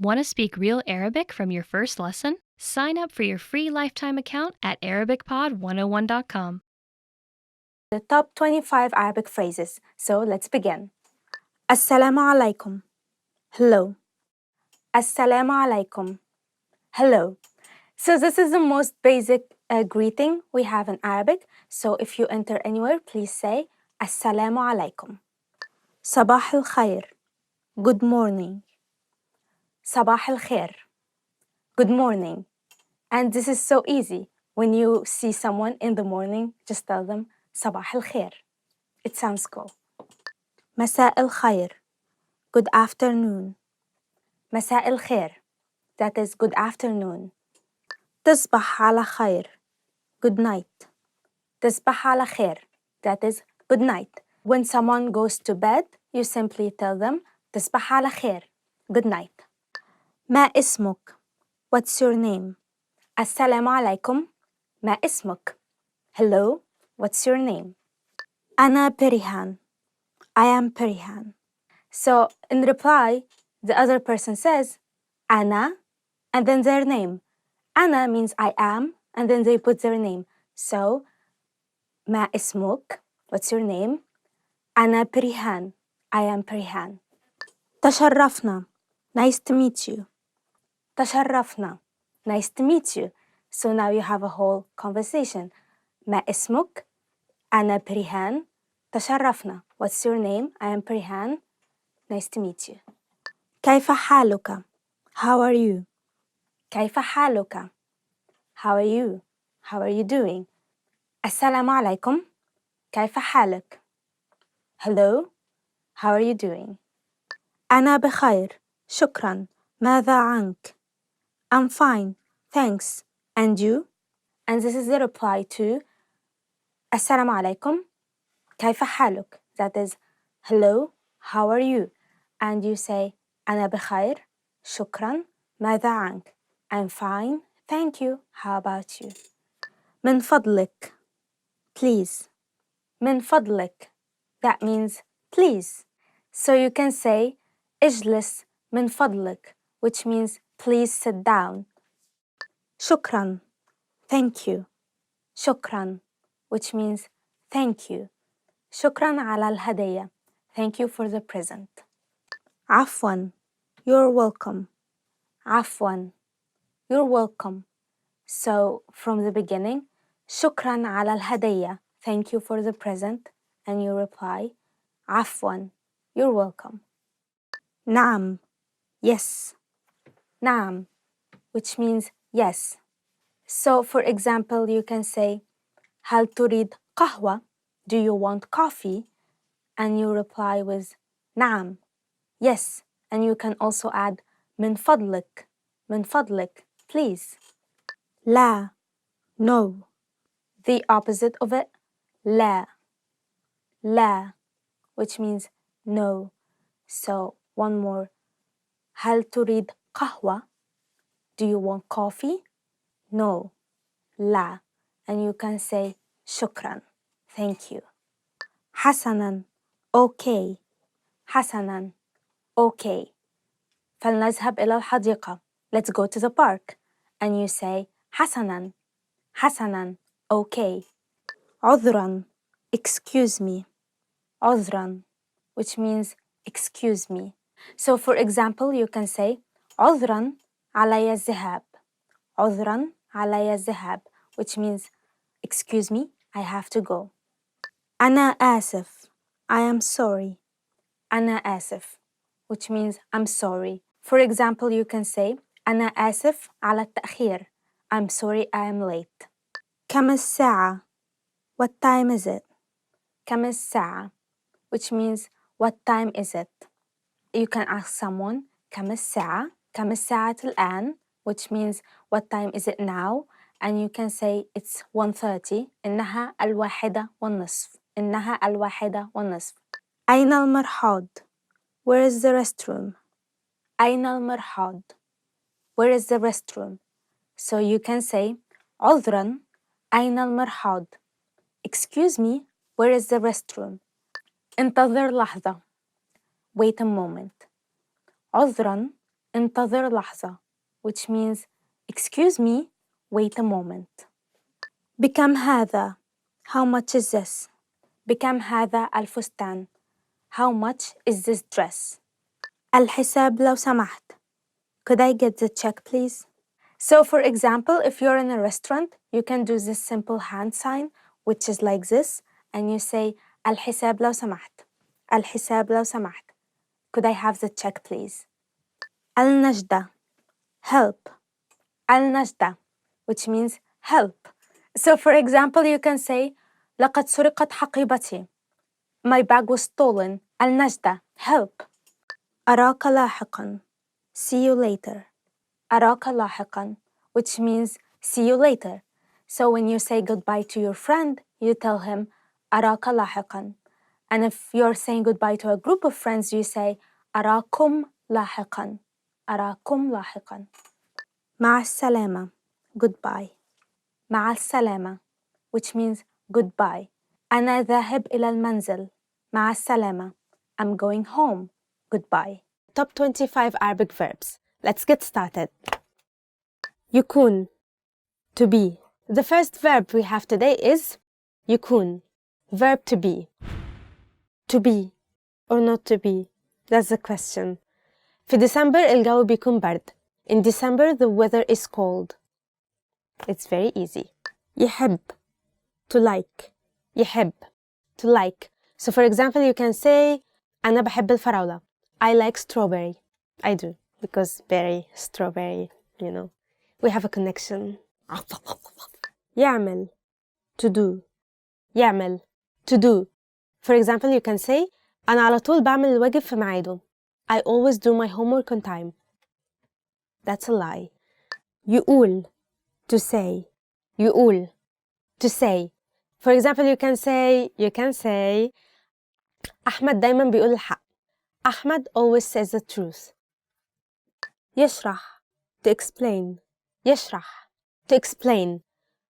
Want to speak real Arabic from your first lesson? Sign up for your free lifetime account at ArabicPod101.com. The top 25 Arabic phrases. So let's begin. Assalamu alaikum. Hello. Assalamu alaikum. Hello. So this is the most basic greeting we have in Arabic. So if you enter anywhere, please say Assalamu alaikum. Sabah al khair. Good morning. Sabah al khair. Good morning. And this is so easy. When you see someone in the morning, just tell them Sabah al khair. It sounds cool. Masa al khair. Good afternoon. Masa al khair. That is good afternoon. تصبح على خير. Good night. تصبح على خير. That is good night. When someone goes to bed, you simply tell them تصبح على خير. Good night. ما اسمك? What's your name? السلام عليكم. ما اسمك? Hello. What's your name? أنا بريهان. I am Perihan. So in reply, the other person says أنا and then their name. أنا means I am and then they put their name. So ما اسمك? What's your name? أنا بريهان. I am Perihan. تشرفنا. Nice to meet you. تشرفنا. Nice to meet you. So now you have a whole conversation. ما اسمك? أنا بريهان. تشرفنا. What's your name? I am Perihan. Nice to meet you. كيف حالك? How are you? كيف حالك? How are you? How are you doing? السلام عليكم. كيف حالك? Hello. How are you doing? أنا بخير. شكرا. ماذا عنك? I'm fine. Thanks. And you? And this is the reply to السلام عليكم. كيف حالك? That is hello. How are you? And you say أنا بخير. شكرا. ماذا عنك? I'm fine. Thank you. How about you? من فضلك. Please. من فضلك. That means please. So you can say اجلس من فضلك, which means please sit down. شكرا. Thank you. شكرا, which means thank you. شكرا على الهدية. Thank you for the present. عفوا. You're welcome. عفوا. You're welcome. So from the beginning, شكرا على الهدية. Thank you for the present. And you reply, عفوا. You're welcome. نعم. Yes. نعم, which means yes. So for example, you can say, هل تريد قهوة? Do you want coffee? And you reply with نعم. Yes. And you can also add من فضلك. من فضلك, please. لا. No. The opposite of it, لا. لا, which means no. So one more. هل تريد قهوة? Do you want coffee? No. لا. And you can say شكرا. Thank you. حسنا. Okay. حسنا. Okay. فلنذهب إلى الحديقة. Let's go to the park. And you say حسنا. حسنا. Okay. عذرا. Excuse me. عذرا, which means excuse me. So for example, you can say عذرا علي الذهاب. عذرا علي الذهاب, which means excuse me, I have to go. أنا آسف. I am sorry. أنا آسف, which means I'm sorry. For example, you can say أنا آسف على التأخير. I'm sorry I am late. كم الساعة? What time is it? كم الساعة, which means what time is it? You can ask someone كم الساعة? كم الساعة الآن? Which means what time is it now? And you can say it's 1:30. إنها الواحدة والنصف. إنها الواحدة والنصف. أين المرحاض? Where is the restroom? أين المرحاض? Where is the restroom? So you can say عذرا أين المرحاض? Excuse me, where is the restroom? انتظر لحظة. Wait a moment. عذرا انتظر لحظة, which means excuse me, wait a moment. بكم هذا? How much is this? بكم هذا الفستان? How much is this dress? الحساب لو سمحت. Could I get the check, please? So, for example, if you're in a restaurant, you can do this simple hand sign, which is like this, and you say, الحساب لو سمحت. الحساب لو سمحت. Could I have the check, please? النجدة. Help. النجدة, which means help. So, for example, you can say, لقد سرقت حقيبتي. My bag was stolen. النجدة. Help. أراك لاحقاً. See you later. أراك لاحقاً, which means see you later. So when you say goodbye to your friend, you tell him أراك لاحقاً. And if you're saying goodbye to a group of friends, you say أراكم لاحقاً. أراكم لاحقاً. مع السلامة. Goodbye. مع السلامة, which means goodbye. أنا ذاهب إلى المنزل. مع السلامة. I'm going home. Goodbye. Top 25 Arabic verbs. Let's get started. يكون, to be. The first verb we have today is يكون, verb to be. To be or not to be? That's the question. في ديسمبر الجو بيكون برد. In December the weather is cold. It's very easy. يحب, to like. يحب, to like. So for example you can say أنا بحب الفراولة. I like strawberry. I do, because berry, strawberry, you know. We have a connection. يعمل, to do. يعمل, to do. For example, you can say أنا على طول بعمل الواجب في ميعاده. I always do my homework on time. That's a lie. يقول, to say. يقول, to say. For example, you can say أحمد دايما بيقول الحق. Ahmed always says the truth. يشرح, to explain. يشرح, to explain.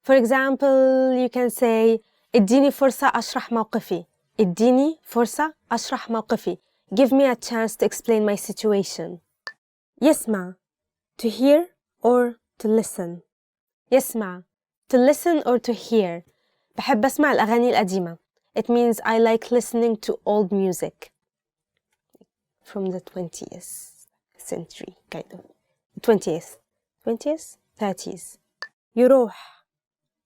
For example, you can say اديني فرصة أشرح موقفي. اديني فرصة أشرح موقفي. Give me a chance to explain my situation. يسمع, to hear or to listen. يسمع, to listen or to hear. بحب أسمع الأغاني القديمة. It means I like listening to old music. From the 20th century, kind of. 20th, 30s. يروح,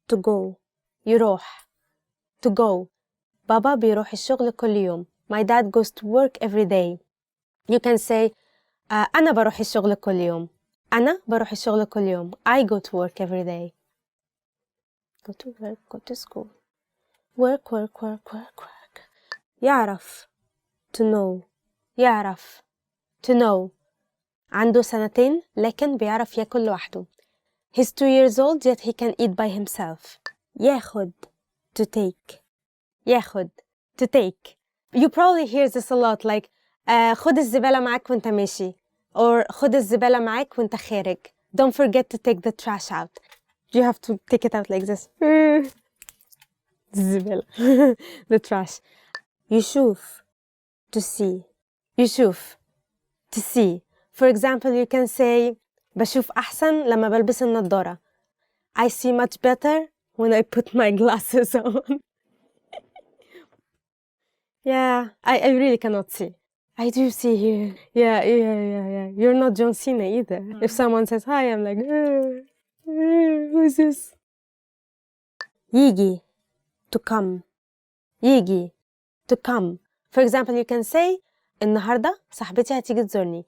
to go. يروح, to go. بابا بيروح الشغل كل يوم. My dad goes to work every day. You can say أنا بروح الشغل كل يوم. أنا بروح الشغل كل يوم. I go to work every day. Go to work, go to school. Work, work, work, work, work. يعرف, to know. يعرف, to know. عنده سنتين لكن بيعرف ياكل لوحده. He's 2 years old yet he can eat by himself. ياخد, to take. ياخد, to take. You probably hear this a lot, like خد الزبالة معاك وانت ماشي, or خد الزبالة معاك وانت خارج. Don't forget to take the trash out. You have to take it out like this. الزبالة. The trash. يشوف, to see. يشوف, to see. For example, you can say بشوف أحسن لما بلبس النضارة. I see much better when I put my glasses on. Yeah, I really cannot see. I do see here. Yeah. You're not John Cena either. If someone says hi, I'm like, who's this? يجي, to come. يجي, to come. For example, you can say النهاردة صاحبتي هتيجي تزورني.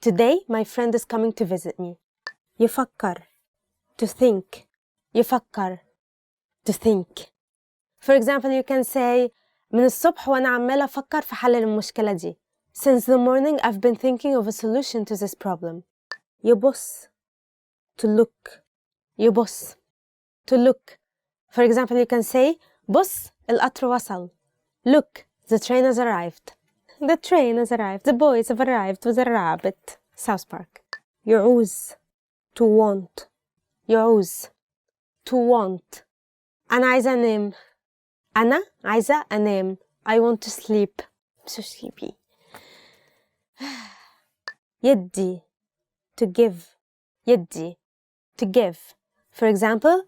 Today, my friend is coming to visit me. يفكر, to think. يفكر, to think. For example, you can say من الصبح وأنا عمالة أفكر في حل المشكلة دي. Since the morning, I've been thinking of a solution to this problem. يبص, to look. يبص, to look. For example, you can say بص القطر وصل. Look, the train has arrived. The train has arrived. The boys have arrived with a rabbit. South Park. يعوز, to want. يعوز, to want. أنا عايزة أنام. أنا عايزة أنام. I want to sleep. I'm so sleepy. يدي, to give. يدي. To give. For example,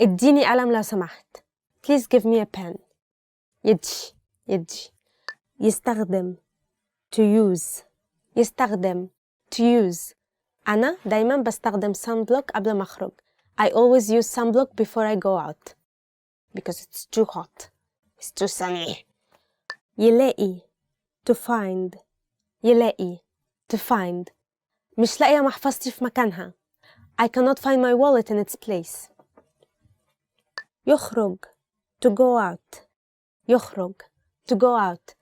اديني قلم لو سمحت. Please give me a pen. يدي. يدي. يستخدم. To use. يستخدم. To use. أنا دايماً بستخدم sunblock قبل ما أخرج. I always use sunblock before I go out. Because it's too hot. It's too sunny. يلاقي. To find. يلاقي. To find. مش لاقية محفظتي في مكانها. I cannot find my wallet in its place. يخرج. To go out. يخرج. To go out.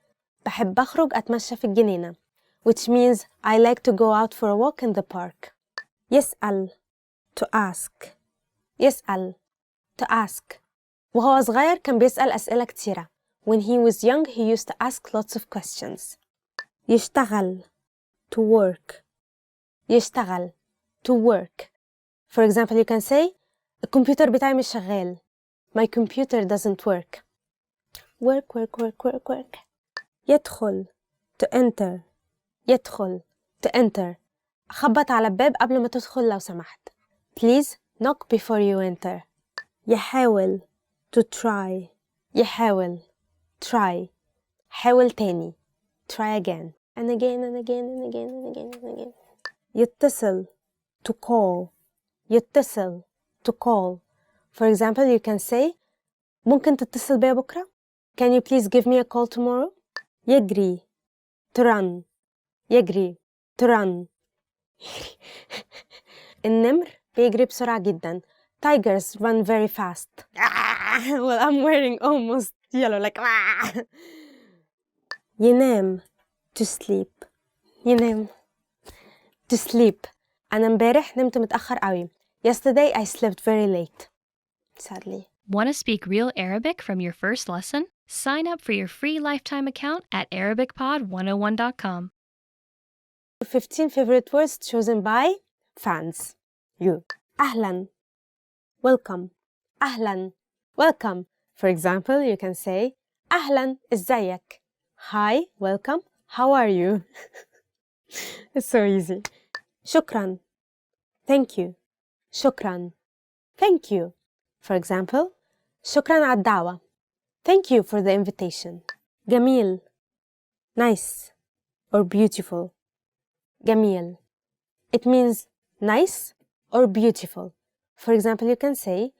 بحب أخرج أتمشى في الجنينة. Which means I like to go out for a walk in the park. يسأل. To ask. يسأل. To ask. وهو صغير كان بيسأل أسئلة كتيرة. When he was young, he used to ask lots of questions. يشتغل. To work. يشتغل. To work. For example, you can say, الكمبيوتر بتاعي مش شغال. My computer doesn't work. Work, work, work, work, work. يدخل. To enter. يدخل. To enter. خبط على الباب قبل ما تدخل لو سمحت. Please knock before you enter. يحاول. To try. يحاول. Try. حاول تاني. Try again. And again and again and again and again and again. يتصل. To call. يتصل. To call. For example, you can say, ممكن تتصل بيا بكرة? Can you please give me a call tomorrow? يجري. To run. يجري. To run. النمر بيجري بسرعة جدا. Tigers run very fast. Well, I'm wearing almost yellow, like ينام. To sleep. ينام. To sleep. أنا امبارح نمت متأخر قوي. Yesterday I slept very late. Sadly. Want to speak real Arabic from your first lesson? Sign up for your free lifetime account at ArabicPod101.com. 15 favorite words chosen by fans. You. أهلا. Welcome. أهلا. Welcome. For example, you can say أهلا. إزيك. Hi. Welcome. How are you? It's so easy. شكرا. Thank you. شكرا. Thank you. For example, شكرا على الدعوة. Thank you for the invitation. جميل. Nice or beautiful. جميل. It means nice or beautiful. For example, you can say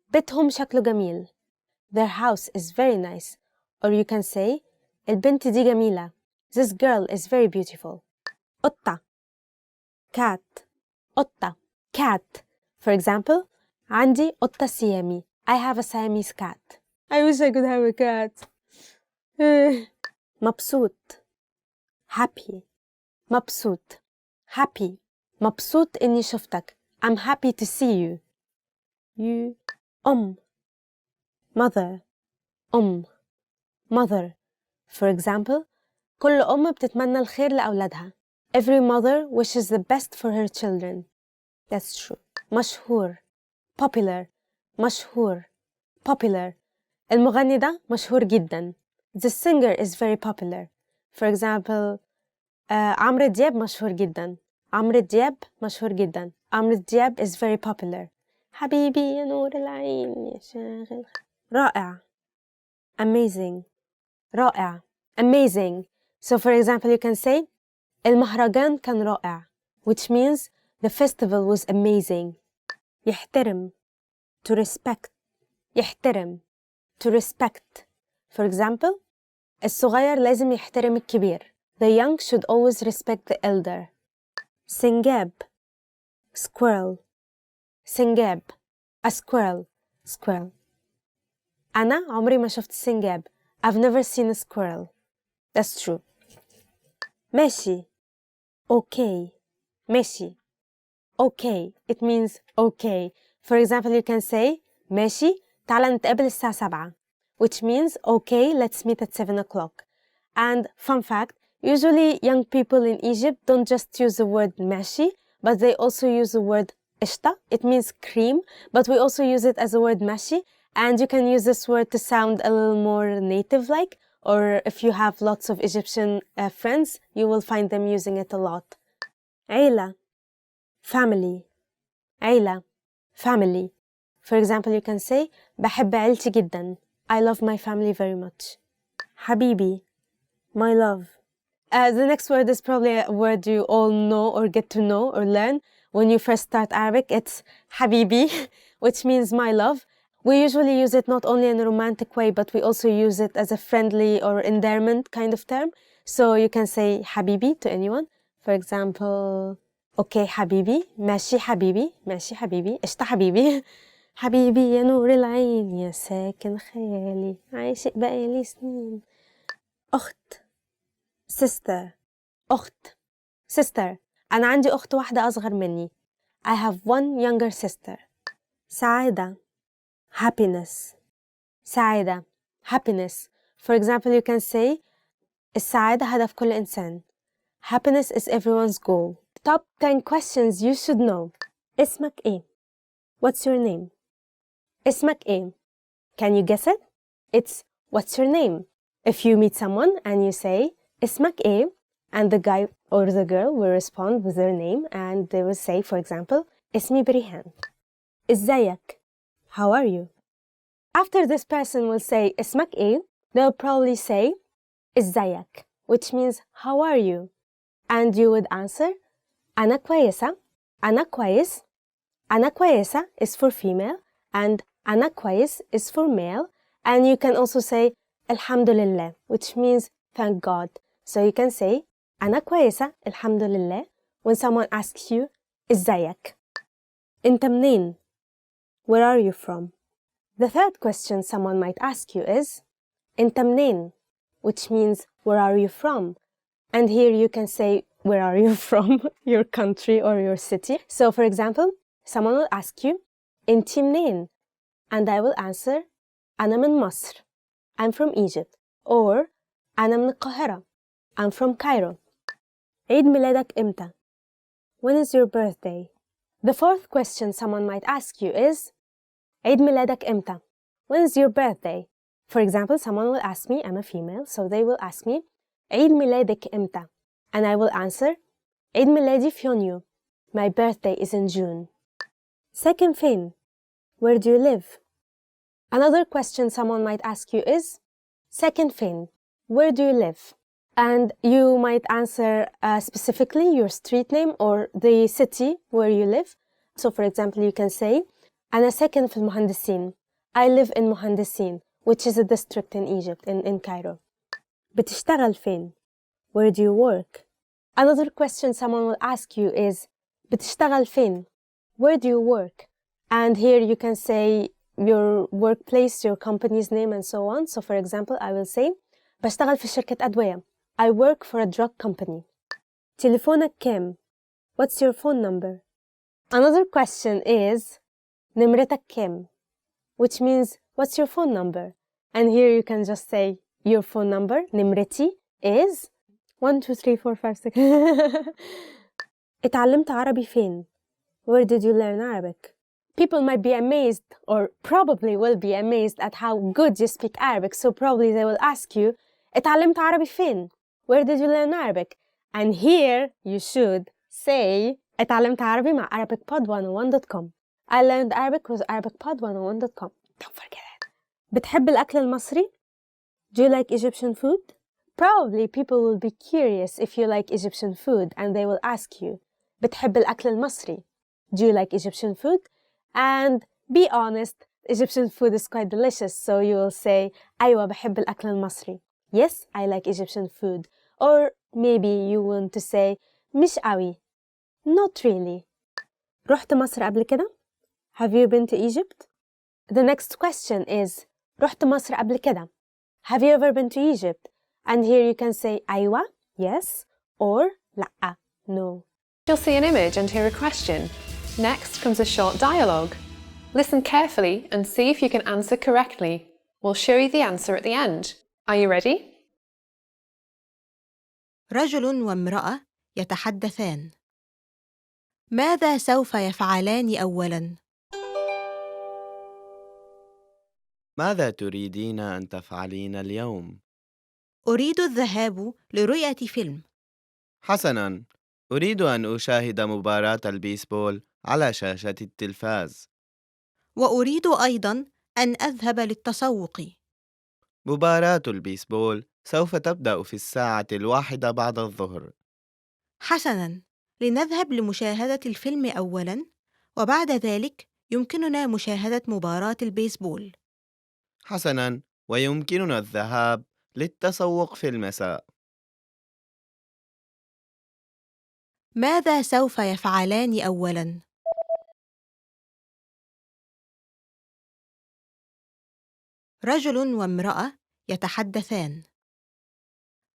بيتهم شكله جميل. Their house is very nice. Or you can say البنت دي جميلة. This girl is very beautiful. قطة. Cat. قطة. Cat. For example, عندي قطة سيامي. I have a Siamese cat. I wish I could have a cat. مبسوط. Happy. مبسوط. Happy. مبسوط إني شفتك. I'm happy to see you. You. Mother. Mother. For example, كل بتتمنى الخير لأولادها. Every mother wishes the best for her children. That's true. مشهور. Popular. مشهور. Popular. المغني ده مشهور جدا. The singer is very popular. For example, عمرو دياب مشهور جدا. عمرو دياب مشهور جدا. عمرو دياب is very popular. حبيبي يا نور العين يا شاغل. رائع. Amazing. رائع. Amazing. So for example, you can say المهرجان كان رائع. Which means the festival was amazing. يحترم. To respect. يحترم. To respect. For example, الصغير لازم يحترم الكبير. The young should always respect the elder. سنجاب. Squirrel. سنجاب. A squirrel. Squirrel. أنا عمري ما شفت سنجاب. I've never seen a squirrel. That's true. ماشي. Okay. ماشي. Okay. It means okay. For example, you can say ماشي تعال نتقابل الساعة 7. Which means okay, let's meet at 7 o'clock. And fun fact, usually young people in Egypt don't just use the word ماشي, but they also use the word قشطة. It means cream, but we also use it as a word ماشي. And you can use this word to sound a little more native-like, or if you have lots of Egyptian friends, you will find them using it a lot. عيلة. family عيلة family. For example, you can say بحب عيلتي جدا. I love my family very much. حبيبي my love. The next word is probably a word you all know or get to know or learn when you first start Arabic. It's حبيبي, which means my love. We usually use it not only in a romantic way, but we also use it as a friendly or endearment kind of term. So you can say حبيبي to anyone. For example, okay حبيبي, ماشي حبيبي, ماشي حبيبي, قشطة حبيبي. حبيبي يا نور العين يا ساكن خيالي عايشق بقالي سنين. أخت sister أخت sister. أنا عندي أخت واحدة أصغر مني. I have one younger sister. سعادة happiness سعادة happiness. For example, you can say السعادة هدف كل إنسان. Happiness is everyone's goal. Top 10 questions you should know. اسمك إيه? What's your name? اسمك إيه? Can you guess it? It's what's your name? If you meet someone and you say اسمك إيه? And the guy or the girl will respond with their name and they will say, for example, اسمي بريهان. إزيك? How are you? After this person will say اسمك إيه? They'll probably say إزيك, which means how are you? And you would answer أنا كويسة. أنا كويس. أنا كويسة is for female and أنا كويس is for male. And you can also say الحمد لله, which means thank God. So you can say أنا كويسة الحمد لله when someone asks you إزيك. أنت منين? Where are you from? The third question someone might ask you is أنت منين? Which means where are you from? And here you can say where are you from, your country or your city. So for example, someone will ask you أنت منين? And I will answer أنا من مصر. I'm from Egypt. Or أنا من القاهرة. I'm from Cairo. عيد ميلادك إمتى? When is your birthday? The fourth question someone might ask you is عيد ميلادك إمتى? When is your birthday? For example, someone will ask me, I'm a female, so they will ask me عيد ميلادك إمتى? And I will answer عيد ميلادي في يونيو. My birthday is in June. ساكن فين? Where do you live? Another question someone might ask you is ساكن فين? Where do you live? And you might answer specifically your street name or the city where you live. So for example, you can say أنا ساكن في المهندسين. I live in مهندسين, which is a district in Egypt, in Cairo. بتشتغل فين? Where do you work? Another question someone will ask you is بتشتغل فين? Where do you work? And here you can say your workplace, your company's name, and so on. So for example, I will say بشتغل في شركة أدوية. I work for a drug company. تليفونك كام? What's your phone number? Another question is نمرتك كام? Which means what's your phone number? And here you can just say your phone number. نمرتي is 1 2 3 4 5 6. اتعلمت عربي فين? Where did you learn Arabic? People might be amazed or probably will be amazed at how good you speak Arabic. So probably they will ask you اتعلمت عربي فين? Where did you learn Arabic? And here you should say اتعلمت عربي مع arabicpod101.com. I learned Arabic with arabicpod101.com. Don't forget it. بتحب الأكل المصري? Do you like Egyptian food? Probably people will be curious if you like Egyptian food and they will ask you بتحب الأكل المصري? Do you like Egyptian food? And be honest, Egyptian food is quite delicious, so you will say أيوة بحب الأكل المصري. Yes, I like Egyptian food. Or maybe you want to say مش قوي. Not really. رحت مصر قبل كده? Have you been to Egypt? The next question is رحت مصر قبل كده? Have you ever been to Egypt? And here you can say أيوة, yes, or لأ, no. You'll see an image and hear a question. Next comes a short dialogue. Listen carefully and see if you can answer correctly. We'll show you the answer at the end. Are you ready? رجل وامرأة يتحدثان. ماذا سوف يفعلان أولاً؟ ماذا تريدين أن تفعلين اليوم؟ أريد الذهاب لرؤية فيلم. حسناً، أريد أن أشاهد مباراة البيسبول على شاشة التلفاز. وأريد أيضاً أن أذهب للتسوق. مباراة البيسبول سوف تبدأ في الساعة 1 بعد الظهر. حسناً، لنذهب لمشاهدة الفيلم أولاً، وبعد ذلك يمكننا مشاهدة مباراة البيسبول. حسناً، ويمكننا الذهاب للتسوق في المساء. ماذا سوف يفعلان أولاً؟ رجل وامرأة يتحدثان.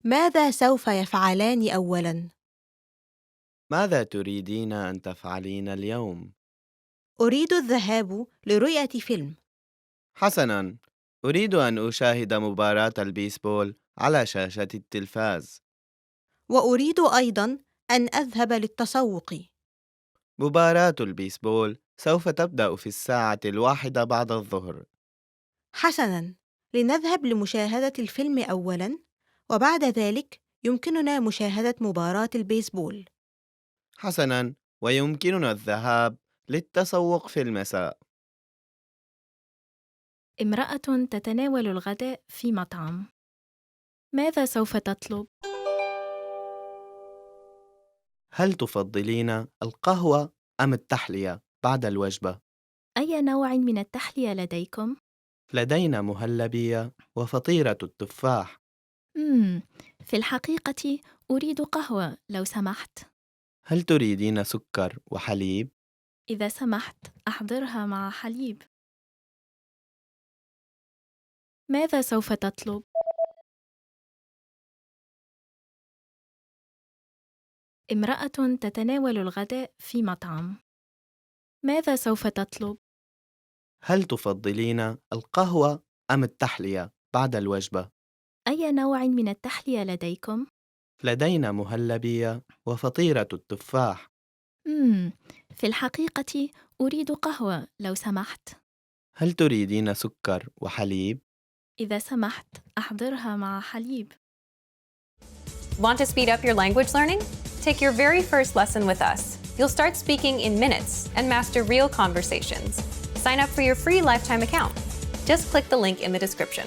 ماذا سوف يفعلان أولاً؟ ماذا تريدين أن تفعلين اليوم؟ أريد الذهاب لرؤية فيلم. حسناً، أريد أن أشاهد مباراة البيسبول على شاشة التلفاز. وأريد أيضاً أن أذهب للتسوق. مباراة البيسبول سوف تبدأ في الساعة 1 بعد الظهر. حسناً، لنذهب لمشاهدة الفيلم أولاً، وبعد ذلك يمكننا مشاهدة مباراة البيسبول. حسناً، ويمكننا الذهاب للتسوق في المساء. امرأة تتناول الغداء في مطعم. ماذا سوف تطلب؟ هل تفضلين القهوة أم التحلية بعد الوجبة؟ أي نوع من التحلية لديكم؟ لدينا مهلبية وفطيرة التفاح. في الحقيقة أريد قهوة لو سمحت. هل تريدين سكر وحليب؟ إذا سمحت أحضرها مع حليب. ماذا سوف تطلب؟ امرأة تتناول الغداء في مطعم. ماذا سوف تطلب؟ هل تفضلين القهوة أم التحلية بعد الوجبة؟ أي نوع من التحلية لديكم؟ لدينا مهلبية وفطيرة التفاح. في الحقيقة أريد قهوة لو سمحت. هل تريدين سكر وحليب؟ إذا سمحت أحضرها مع حليب. Want to speed up your language learning? Take your very first lesson with us. You'll start speaking in minutes and master real conversations. Sign up for your free lifetime account. Just click the link in the description.